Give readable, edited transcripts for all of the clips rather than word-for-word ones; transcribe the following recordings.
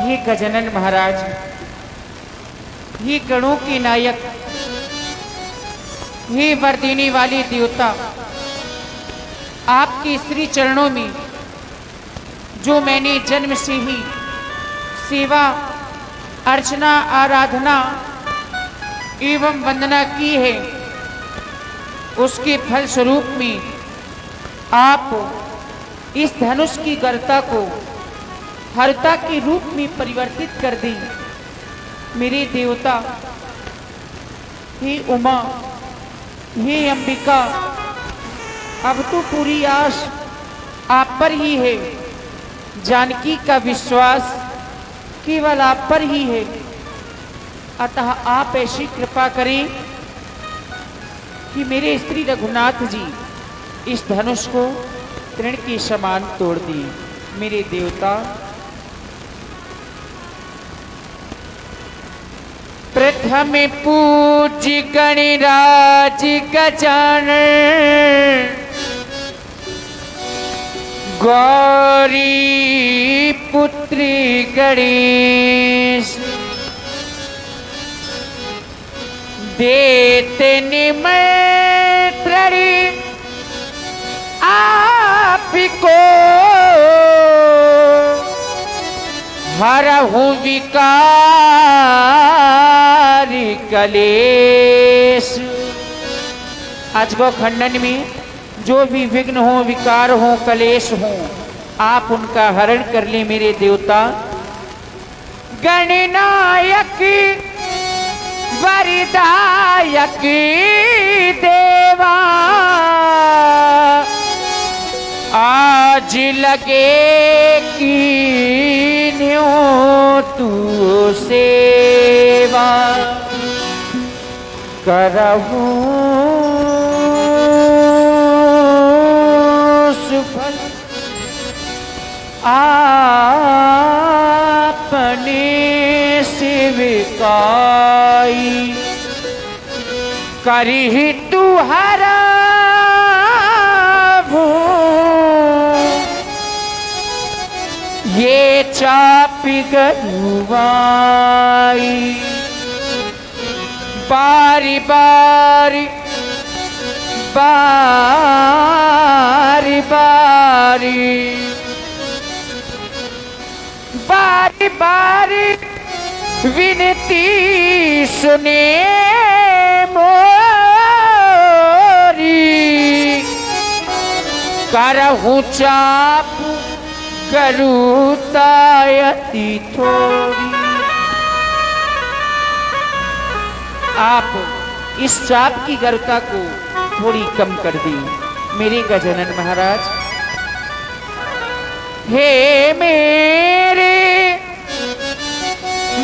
हे गजानन महाराज, हे गणों के नायक, हे वर देने वाले देवता, आपके श्री चरणों में जो मैंने जन्म से ही सेवा अर्चना आराधना एवं वंदना की है, उसके फल स्वरूप में आप इस धनुष की गर्ता को हरता के रूप में परिवर्तित कर दें। मेरे देवता, हे उमा, हे अंबिका, अब तो पूरी आस आप पर ही है। जानकी का विश्वास केवल आप पर ही है, अतः आप ऐसी कृपा करें कि मेरे स्त्री रघुनाथ जी इस धनुष को तृण के समान तोड़ दिए। मेरे देवता, प्रथम पूज्य गणराज गजानन, गौरी पुत्री गणेश, देते निमंत्रण आपको, हरहूं विकार कलेश। आज वो खंडन में जो भी विघ्न हो, विकार हो, कलेश हो, आप उनका हरण कर ले मेरे देवता। गणनायक वरदायक देवा, आज लगे कि न्यों तू सेवा करहूं सुफल आपने सेविकाई, करी तू हरा ये चापी गरुवाई, बारी बारी बारी बारी बारी बारी विनती सुने मोरी, करहूं चाप गरुतायति थोड़ी। आप इस चाप की गरुता को थोड़ी कम कर दी मेरे गजानन महाराज। हे मेरे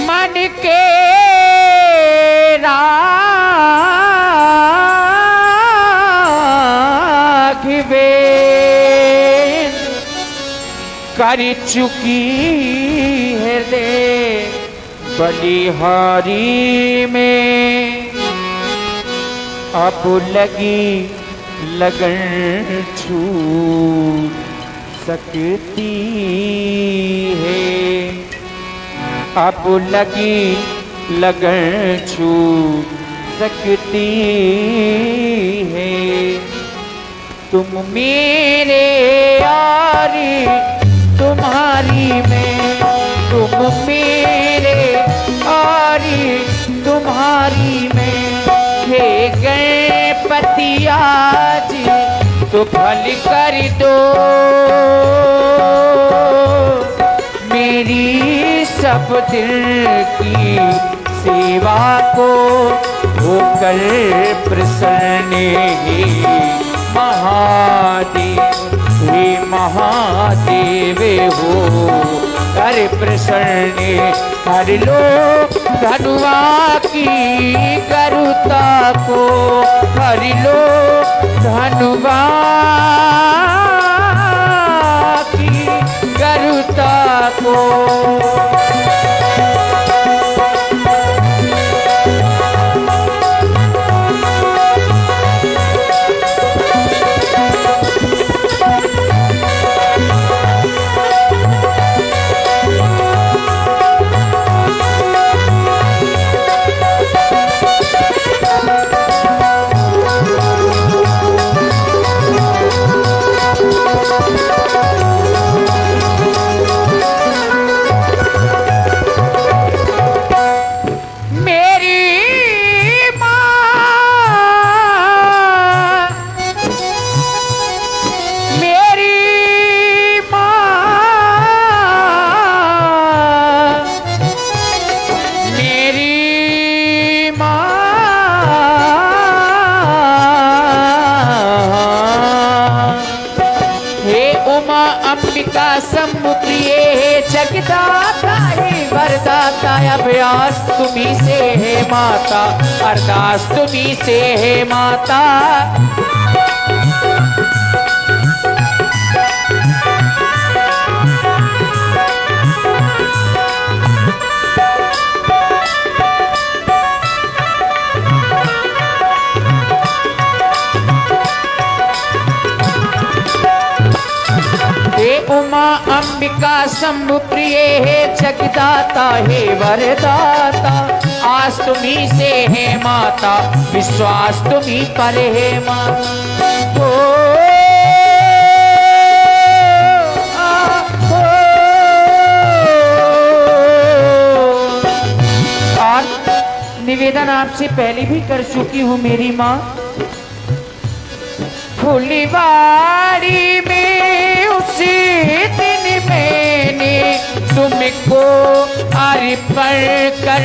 मन के राघवे, कर चुकी हृदय बलिहारी में, अब लगी लगन छूट सकती है, अब लगी लगन छूट सकती है। तुम मेरे यारी तुम्हारी में, तुम मेरे यारी तुम्हारी में, हे गणपति आज तो फल कर दो मेरी सब दिल की सेवा को, होकर प्रसन्न हे महादेव, हे महादेव हो कर प्रसन्न। हर लो धनुआ की गरुता को, हर लो धनुआ की गरुता को। उमा अंबिका शंभु प्रिय हे जगदाता हे वरदाता अभ्यास तुम्ही से है माता अरदास तुम्ही से है माता। हे उमा अंबिका शंभु प्रिय हे जगदाता हे वरदाता आस तुम्ही से है माता विश्वास तुम्ही पर है माता। और निवेदन आपसे पहले भी कर चुकी हूँ मेरी माँ। फुलवाड़ी में उसी दिन मैंने तुमको अर्पण कर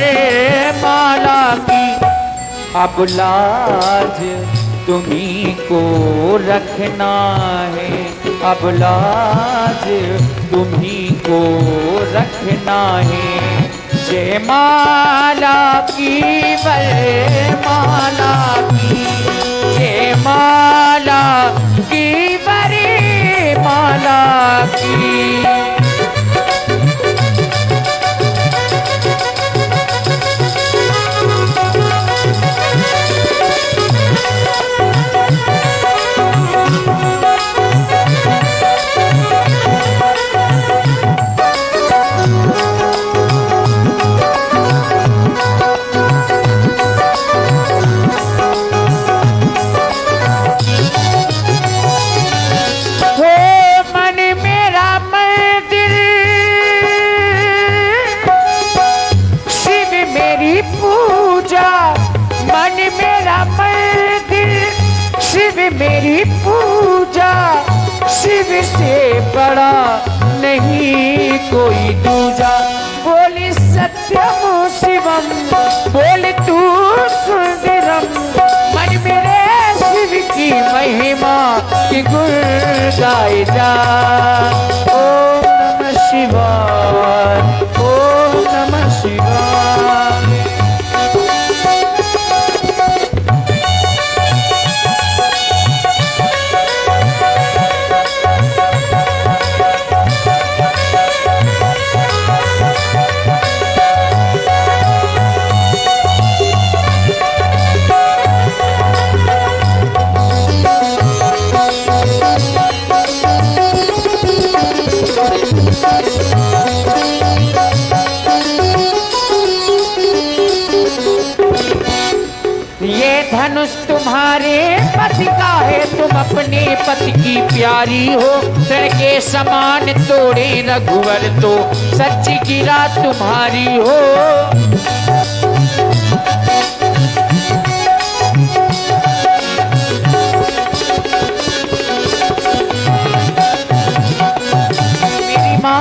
माला की अब लाज तुम्ही को रखना है अब लाज तुम्ही को रखना है। जय माला की वरमाला की जय माला की वरमाला की। मेरी पूजा शिव से बड़ा नहीं कोई दूजा। बोली सत्यम शिवम बोल तू सुंदरम मन मेरे शिव की महिमा की गुण गाए जा। ओम नमः शिवाय ओम नमः शिवाय। धनुष तुम्हारे पति का है तुम अपने पति की प्यारी हो। रण के समान तोड़े रघुवर तो सच्ची गिरा तुम्हारी हो। मेरी माँ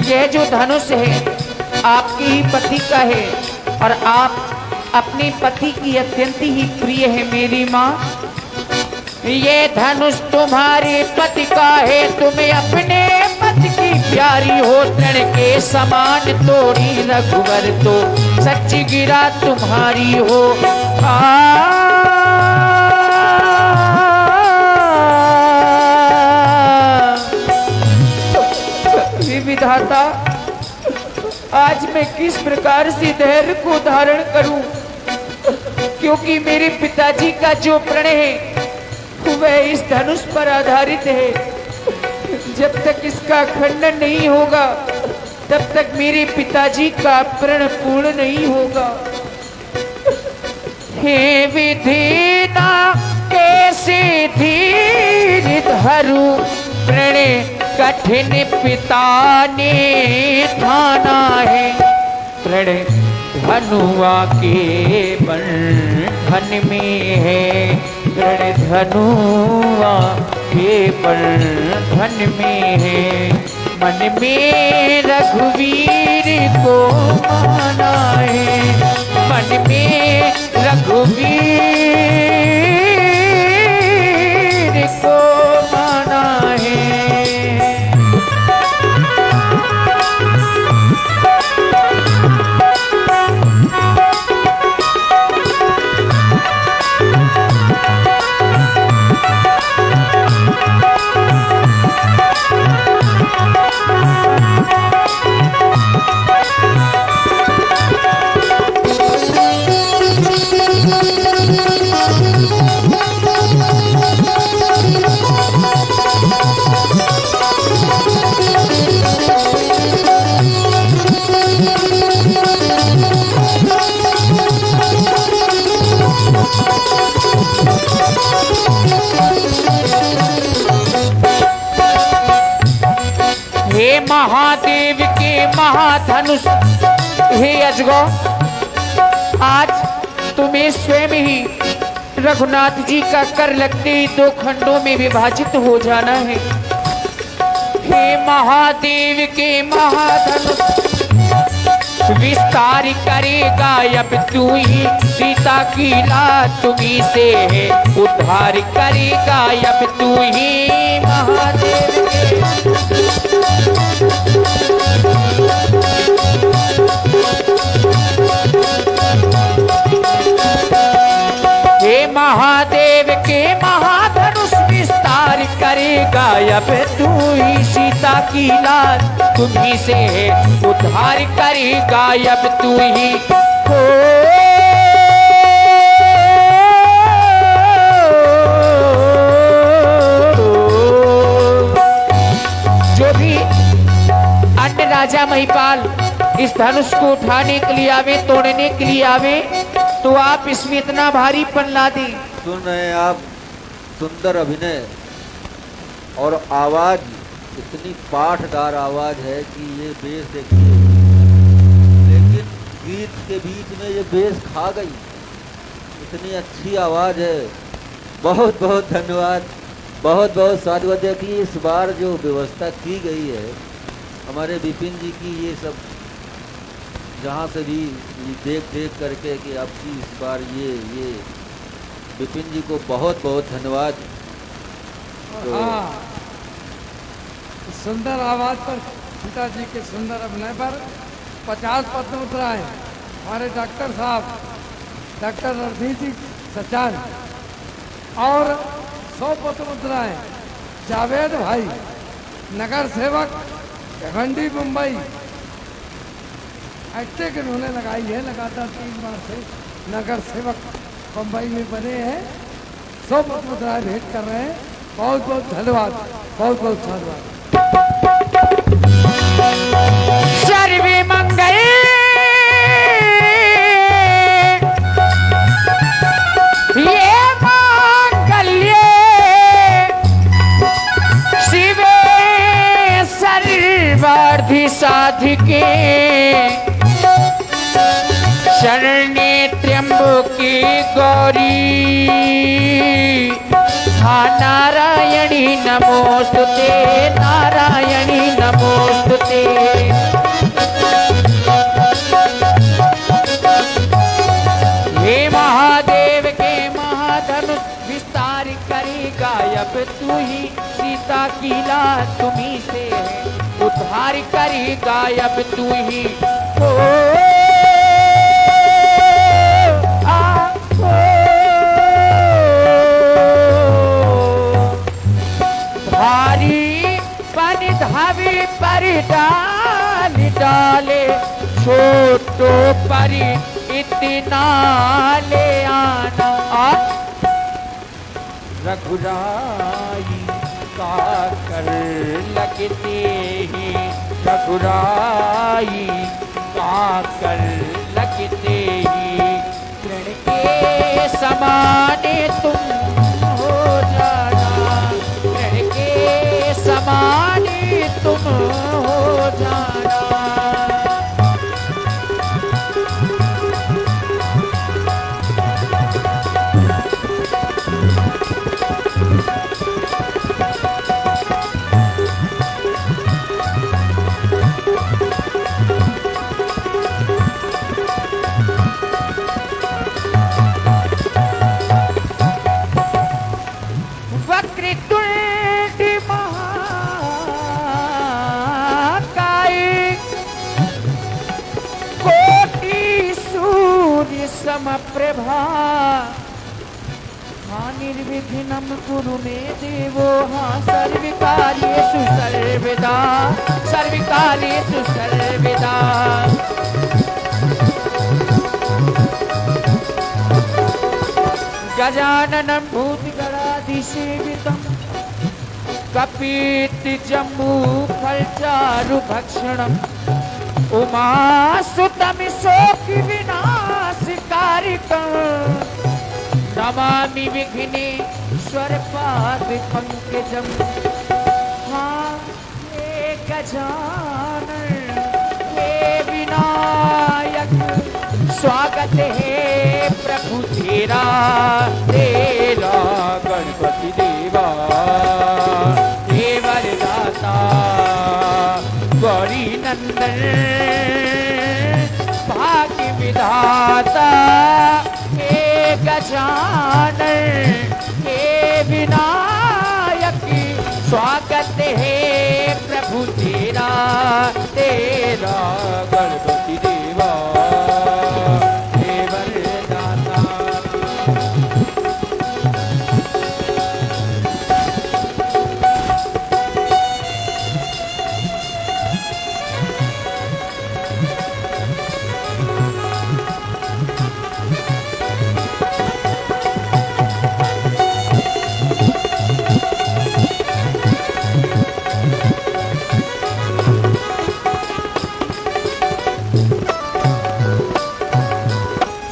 यह जो धनुष है आपके ही पति का है और आप अपने पति की अत्यंत ही प्रिय है मेरी माँ। ये धनुष तुम्हारे पति का है तुम्हें अपने पति की प्यारी हो। तृण के समान तोड़ी रघुवर तो सच्ची गिरा तुम्हारी हो। विधाता आज मैं किस प्रकार से धैर्य को धारण करूं, क्योंकि मेरे पिताजी का जो प्रणय है वह इस धनुष पर आधारित है। जब तक इसका खंडन नहीं होगा तब तक मेरे पिताजी का प्रण पूर्ण नहीं होगा। हे विधिना कैसे धीर धरू प्रणय कठिन पिता ने ठाना है। प्रणय धनुआ के बंधन में है। प्रणय धनुआ के बंधन में है। मन में रघुवीर को माना है। मन में रघुवीर को माना है। महादेव के महाधनुष, हे अजगौ, आज तुम्हें स्वयं ही रघुनाथ जी का कर लगते ही 2 खंडों में विभाजित हो जाना है। हे महादेव के महाधनुष विस्तार करेगा अब तू ही, सीता की लाज तुम्ही से है, उद्धार करेगा अब तू ही महादेव हे महादेव के महाधनुष विस्तार करेगा अब तू ही, सीता की लाज तुम्ही से है, उद्धार करेगा अब तू ही। हो जो भी अन्य राजा महिपाल इस धनुष को उठाने के लिए आवे, तोड़ने के लिए आवे, तो आप इसमें इतना भारीपन ला दी। सुन रहे हैं आप, सुंदर अभिनय और आवाज, इतनी पाठदार आवाज है कि ये बेस देखिए, लेकिन गीत के बीच में ये बेस खा गई, इतनी अच्छी आवाज है। बहुत बहुत धन्यवाद, बहुत बहुत साधुवाद। देखिए इस बार जो व्यवस्था की गई है हमारे विपिन जी की, ये सब जहाँ से भी देख करके कि आपकी इस बार ये विपिन जी को बहुत बहुत धन्यवाद। तो हाँ, सुंदर आवाज पर, सीता जी के सुंदर अभिनय पर 50 पद्म मुद्राएं हमारे डॉक्टर साहब, डॉक्टर रणधीर जी सचान, और 100 पद्म मुद्राएं जावेद भाई, नगर सेवक भिवंडी मुंबई, हैशटैग इन्होंने लगाई है, लगातार 3 बार से नगर सेवक मुंबई में बने हैं। 100 पद्म मुद्राएं भेंट कर रहे हैं। बहुत बहुत धन्यवाद, बहुत बहुत धन्यवाद। सर्वे मंगल ये मांगल्य शिवे सर्वार्थ साधिके, शरण्ये त्र्यंबके गौरी, हा नारायणी नमोस्तुते, नारायणी नमोस्तुते। हे महादेव के महाधनुष विस्तार करेगा अब तू ही, सीता की लाज तुम्ही से है, उद्धार करेगा अब तू ही। भारी पानी धावी पर डाल डाले, छोटो पर इतना ले आना, रघुराई का कर लगते ही, रघुराई का कर लगते ही, तृण के समाने तुम हो जाना, तृण के समाने तुम हो जाना। प्रभा हाँ निर्विघ्नं कुरु मे देवो, हाँ सर्वकार्येषु सर्वदा, सर्वकार्येषु सर्वदा। गजाननं भूतगणाधिसेवितं, कपीति जम्बू फलचारुभक्षणम्, उमासुतं शोक विनाशकारिकम्, नमामि विघ्नेश्वर पाद पंकजम्। हाँ गजानन हे विनायक स्वागत है प्रभु तेरा तेरा गणपति देवा हे वरदाता गौरी नंदन भाग्य विधाता हे गजानन हे विनायक स्वागत है प्रभु तेरा तेरा गणपति देवा हे वरदाता।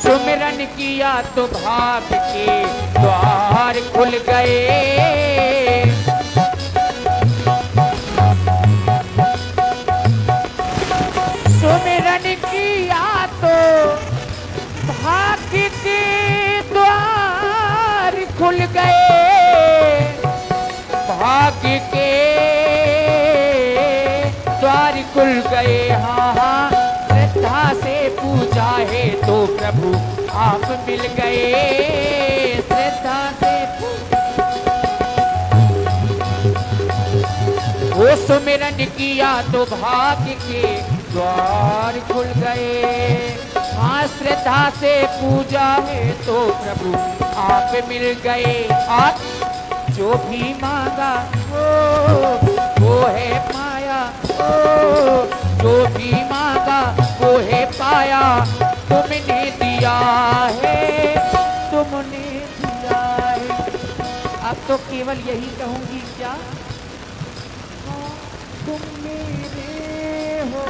सुमिरन किया तो भाग के द्वार खुल गए सुमिरन किया तो भाग्य के द्वार खुल गए भाग्य के द्वार खुल गए हाँ हाँ श्रद्धा से पूजा है तो प्रभु आप मिल गए श्रद्धा से वो सुमिरन किया तो भाग्य के द्वार खुल गए हाँ श्रद्धा से पूजा है तो प्रभु आप मिल गए आप जो भी मांगा वो है पाया जो भी मांगा वो है पाया तुमने दिया है तुमने दिया है। अब तो केवल यही कहूंगी क्या तुम मेरे हो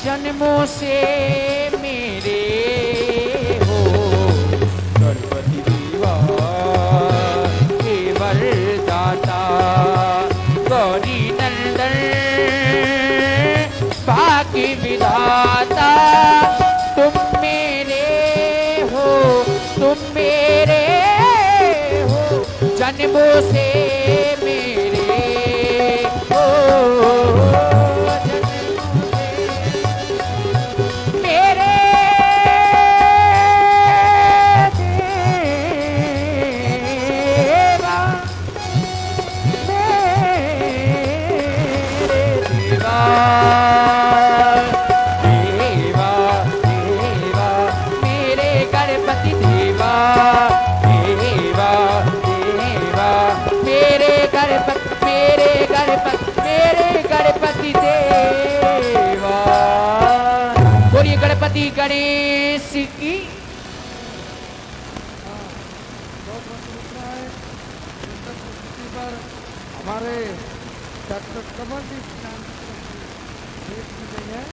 जन्मों से मेरे हो गणपति देवा हे वरदाता गौरी नंदन भाग्य विधाता तुम मेरे हो जन्मों से मेरे हो मेरे देवा देवा देवा मेरे गणपति देवा देवा देवा मेरे गणपति देवा। बोलिए गणपति गणेश की। हमारे डॉक्टर कमलदीप नाम से एक मिल है